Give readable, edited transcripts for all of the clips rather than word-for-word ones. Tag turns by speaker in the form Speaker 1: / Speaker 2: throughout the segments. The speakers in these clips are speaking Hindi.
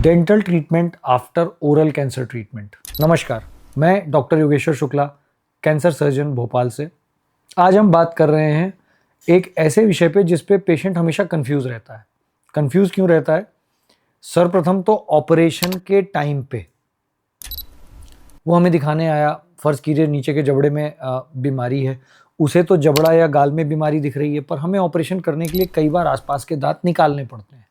Speaker 1: Dental treatment after oral cancer treatment. नमस्कार, मैं doctor Yogeshwar Shukla, cancer surgeon Bhopal से। आज हम बात कर रहे हैं एक ऐसे विषय पे जिस पे पेशेंट हमेशा कंफ्यूज रहता है। कंफ्यूज क्यों रहता है? सर्वप्रथम तो ऑपरेशन के टाइम पे वो हमें दिखाने आया, फर्ज कीजिए नीचे के जबड़े में बीमारी है, उसे तो जबड़ा या गाल में बीमारी दिख रही है, पर हमें ऑपरेशन करने के लिए कई बार आसपास के दांत निकालने पड़ते हैं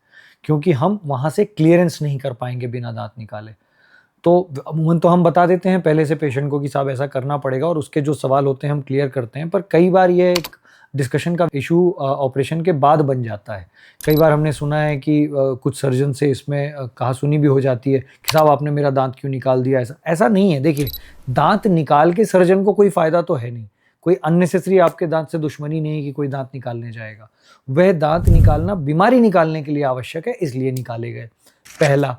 Speaker 1: क्योंकि हम वहाँ से क्लियरेंस नहीं कर पाएंगे बिना दांत निकाले। तो अमूमन तो हम बता देते हैं पहले से पेशेंट को कि साहब ऐसा करना पड़ेगा, और उसके जो सवाल होते हैं हम क्लियर करते हैं, पर कई बार ये एक डिस्कशन का इशू ऑपरेशन के बाद बन जाता है। कई बार हमने सुना है कि कुछ सर्जन से इसमें कहासुनी भी हो जाती है कि साहब आपने मेरा दांत क्यों निकाल दिया। ऐसा ऐसा नहीं है। देखिए, दांत निकाल के सर्जन को कोई फ़ायदा तो है नहीं, कोई अननेसेसरी आपके दांत से दुश्मनी नहीं है कि कोई दांत निकालने जाएगा। वह दांत निकालना बीमारी निकालने के लिए आवश्यक है, इसलिए निकाले गए, पहला।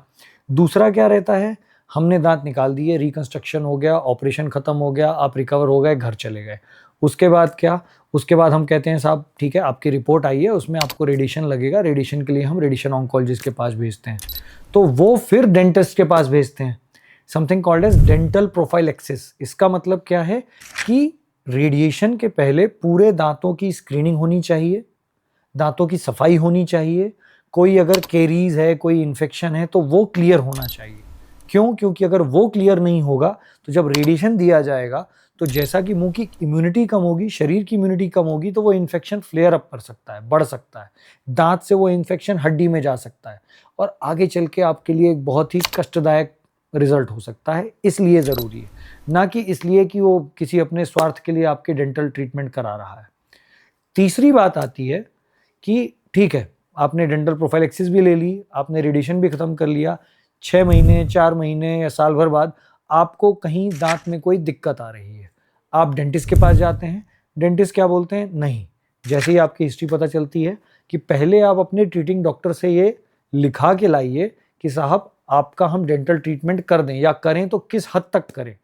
Speaker 1: दूसरा क्या रहता है, हमने दांत निकाल दिए, रिकंस्ट्रक्शन हो गया, ऑपरेशन खत्म हो गया, आप रिकवर हो गए, घर चले गए। उसके बाद क्या? उसके बाद हम कहते हैं साहब ठीक है, आपकी रिपोर्ट आई है, उसमें आपको रेडिएशन लगेगा, रेडिएशन के लिए हम रेडिएशन ऑन्कोलॉजिस्ट के पास भेजते हैं, तो वो फिर डेंटिस्ट के पास भेजते हैं। Something called as dental prophylaxis. इसका मतलब क्या है कि रेडिएशन के पहले पूरे दांतों की स्क्रीनिंग होनी चाहिए, दांतों की सफाई होनी चाहिए, कोई अगर केरीज है, कोई इन्फेक्शन है तो वो क्लियर होना चाहिए। क्यों? क्योंकि अगर वो क्लियर नहीं होगा तो जब रेडिएशन दिया जाएगा तो जैसा कि मुंह की इम्यूनिटी कम होगी, शरीर की इम्यूनिटी कम होगी, तो वो इन्फेक्शन फ्लेयर अप कर सकता है, बढ़ सकता है। दांत से वो इन्फेक्शन हड्डी में जा सकता है और आगे चल के आपके लिए एक बहुत ही कष्टदायक रिजल्ट हो सकता है। इसलिए ज़रूरी है, ना कि इसलिए कि वो किसी अपने स्वार्थ के लिए आपके डेंटल ट्रीटमेंट करा रहा है। तीसरी बात आती है कि ठीक है, आपने डेंटल प्रोफाइलेक्सिस भी ले ली, आपने रेडिएशन भी खत्म कर लिया, 6 महीने, 4 महीने या साल भर बाद आपको कहीं दांत में कोई दिक्कत आ रही है, आप डेंटिस्ट के पास जाते हैं। डेंटिस्ट क्या बोलते हैं? नहीं, जैसे ही आपकी हिस्ट्री पता चलती है कि पहले आप अपने ट्रीटिंग डॉक्टर से ये लिखा के लाइए कि साहब आपका हम डेंटल ट्रीटमेंट कर दें, या करें तो किस हद तक करें।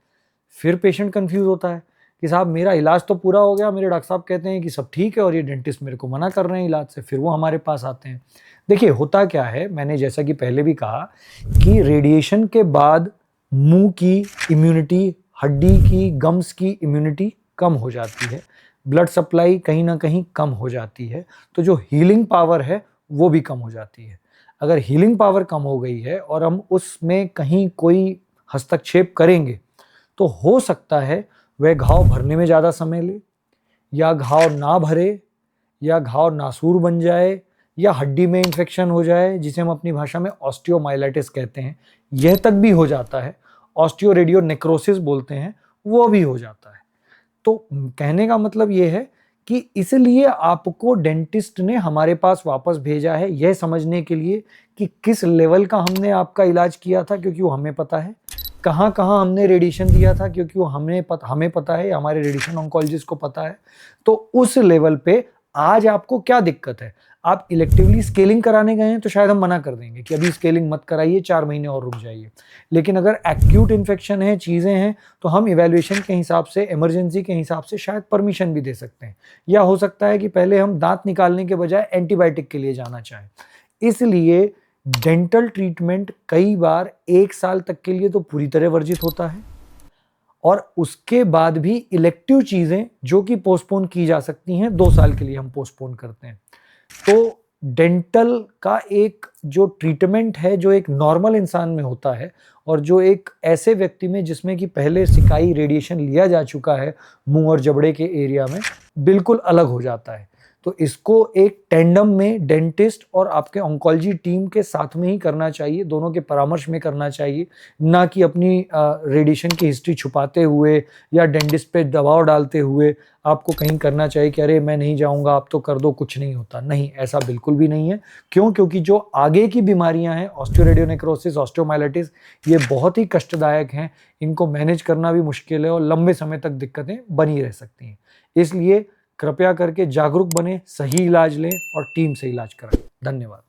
Speaker 1: फिर पेशेंट कंफ्यूज होता है कि साहब मेरा इलाज तो पूरा हो गया, मेरे डॉक्टर साहब कहते हैं कि सब ठीक है, और ये डेंटिस्ट मेरे को मना कर रहे हैं इलाज से। फिर वो हमारे पास आते हैं। देखिए, होता क्या है, मैंने जैसा कि पहले भी कहा कि रेडिएशन के बाद मुंह की इम्यूनिटी, हड्डी की, गम्स की इम्यूनिटी कम हो जाती है, ब्लड सप्लाई कहीं ना कहीं कम हो जाती है, तो जो हीलिंग पावर है वो भी कम हो जाती है। अगर हीलिंग पावर कम हो गई है और हम उसमें कहीं कोई हस्तक्षेप करेंगे तो हो सकता है वह घाव भरने में ज़्यादा समय ले, या घाव ना भरे, या घाव नासूर बन जाए, या हड्डी में इन्फेक्शन हो जाए, जिसे हम अपनी भाषा में ऑस्टियोमाइलाइटिस कहते हैं। यह तक भी हो जाता है, ऑस्टियोरेडियो नेक्रोसिस बोलते हैं, वो भी हो जाता है। तो कहने का मतलब ये है कि इसलिए आपको डेंटिस्ट ने हमारे पास वापस भेजा है, यह समझने के लिए कि किस लेवल का हमने आपका इलाज किया था, क्योंकि वो हमें पता है। कहाँ कहाँ हमने रेडिएशन दिया था, क्योंकि वो हमें पता है, हमारे रेडिएशन ऑन्कोलॉजिस्ट को पता है। तो उस लेवल पे आज आपको क्या दिक्कत है? आप इलेक्टिवली स्केलिंग कराने गए हैं तो शायद हम मना कर देंगे कि अभी स्केलिंग मत कराइए, 4 महीने और रुक जाइए। लेकिन अगर एक्यूट इन्फेक्शन है, चीज़ें हैं, तो हम इवैल्यूएशन के हिसाब से, इमरजेंसी के हिसाब से शायद परमिशन भी दे सकते हैं। या हो सकता है कि पहले हम दांत निकालने के बजाय एंटीबायोटिक के लिए जाना चाहें। इसलिए डेंटल ट्रीटमेंट कई बार 1 साल तक के लिए तो पूरी तरह वर्जित होता है, और उसके बाद भी इलेक्टिव चीज़ें जो कि पोस्टपोन की जा सकती हैं, 2 साल के लिए हम पोस्टपोन करते हैं। तो डेंटल का एक जो ट्रीटमेंट है, जो एक नॉर्मल इंसान में होता है और जो एक ऐसे व्यक्ति में जिसमें कि पहले सिकाई रेडिएशन लिया जा चुका है मुंह और जबड़े के एरिया में, बिल्कुल अलग हो जाता है। तो इसको एक टेंडम में डेंटिस्ट और आपके ऑन्कोलॉजी टीम के साथ में ही करना चाहिए, दोनों के परामर्श में करना चाहिए, ना कि अपनी रेडिएशन की हिस्ट्री छुपाते हुए या डेंटिस्ट पे दबाव डालते हुए आपको कहीं करना चाहिए कि अरे मैं नहीं जाऊंगा, आप तो कर दो, कुछ नहीं होता। नहीं, ऐसा बिल्कुल भी नहीं है। क्यों? क्योंकि जो आगे की बीमारियां हैं, ऑस्टियोरेडियोनेक्रोसिस, ऑस्टियोमाइलाइटिस, ये बहुत ही कष्टदायक हैं, इनको मैनेज करना भी मुश्किल है और लंबे समय तक दिक्कतें बनी रह सकती हैं। इसलिए कृपया करके जागरूक बने, सही इलाज लें और टीम से इलाज कराएं। धन्यवाद।